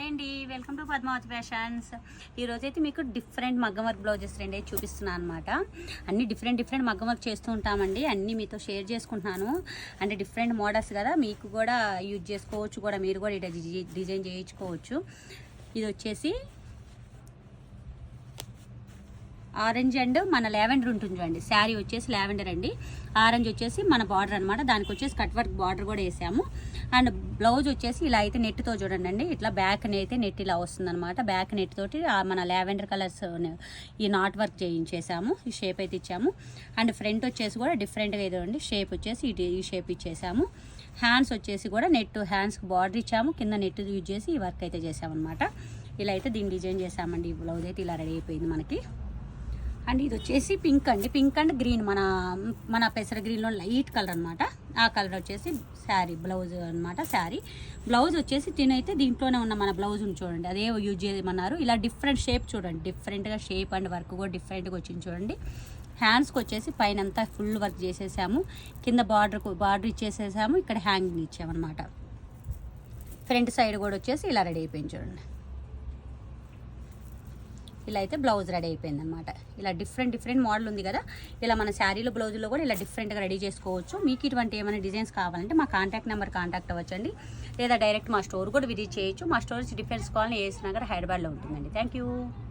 Hi అండి, welcome to Padmavati fashions. ఈరోజైతే మీకు డిఫరెంట్ మగ్గం వర్క్ బ్లౌజెస్ రెండే చూపిస్తున్నాను అనమాట. అన్ని డిఫరెంట్ మగ్గం వర్క్ చేస్తూ ఉంటామండి. అన్నీ మీతో షేర్ చేసుకుంటున్నాను. అంటే డిఫరెంట్ మోడల్స్ కదా, మీకు కూడా యూజ్ చేసుకోవచ్చు, కూడా మీరు కూడా ఇట్లా డిజైన్ చేయించుకోవచ్చు. ఇది వచ్చేసి ఆరెంజ్ అండ్ మన లావెండర్ ఉంటుంది చూడండి. శారీ వచ్చేసి లావెండర్ అండి, ఆరెంజ్ వచ్చేసి మన బార్డర్ అనమాట. దానికి వచ్చేసి కట్ వర్క్ బార్డర్ కూడా వేసాము. అండ్ బ్లౌజ్ వచ్చేసి ఇలా అయితే నెట్తో చూడండి అండి, ఇట్లా బ్యాక్ అయితే నెట్ ఇలా వస్తుందన్నమాట. బ్యాక్ నెట్ తోటి మన లావెండర్ కలర్స్ ఈ నాట్ వర్క్ చేయించేసాము. ఈ షేప్ అయితే ఇచ్చాము. అండ్ ఫ్రంట్ వచ్చేసి కూడా డిఫరెంట్గా ఇదండి, షేప్ వచ్చేసి ఈ షేప్ ఇచ్చేసాము. హ్యాండ్స్ వచ్చేసి కూడా నెట్ హ్యాండ్స్కి బార్డర్ ఇచ్చాము, కింద నెట్ యూజ్ చేసి ఈ వర్క్ అయితే చేసామన్నమాట. ఇలా అయితే దీన్ని డిజైన్ చేసామండి. ఈ బ్లౌజ్ అయితే ఇలా రెడీ అయిపోయింది మనకి. అండ్ ఇది వచ్చేసి పింక్ అండి, పింక్ అండ్ గ్రీన్, మన పెసర గ్రీన్లో లైట్ కలర్ అనమాట. ఆ కలర్ వచ్చేసి శారీ బ్లౌజ్ అనమాట. శారీ బ్లౌజ్ వచ్చేసి తినైతే దీంట్లోనే ఉన్న మన బ్లౌజ్ చూడండి, అదే యూజ్ చేయమన్నారు. ఇలా డిఫరెంట్ షేప్ చూడండి, డిఫరెంట్గా షేప్ అండ్ వర్క్ కూడా డిఫరెంట్గా వచ్చింది చూడండి. హ్యాండ్స్కి వచ్చేసి పైన అంతా ఫుల్ వర్క్ చేసేసాము, కింద బార్డర్ ఇచ్చేసేసాము, ఇక్కడ హ్యాంగింగ్ ఇచ్చామన్నమాట. ఫ్రంట్ సైడ్ కూడా వచ్చేసి ఇలా రెడీ అయిపోయింది చూడండి. ఇలా అయితే బ్లౌజ్ రెడీ అయిపోయింది అనమాట. ఇలా డిఫరెంట్ మోడల్ ఉంది కదా, ఇలా మన శారీలో బ్లౌజులో కూడా ఇలా డిఫరెంట్గా రెడీ చేసుకోవచ్చు. మీకు ఇటువంటి ఏమైనా డిజైన్స్ కావాలంటే మా కాంటాక్ట్ నెంబర్ కాంటాక్ట్ అవ్వచ్చండి, లేదా డైరెక్ట్ మా స్టోర్ కూడా విజిట్ చేయొచ్చు. మా store defence colony AS Nagar హైదరాబాద్లో ఉంటుందండి. Thank you.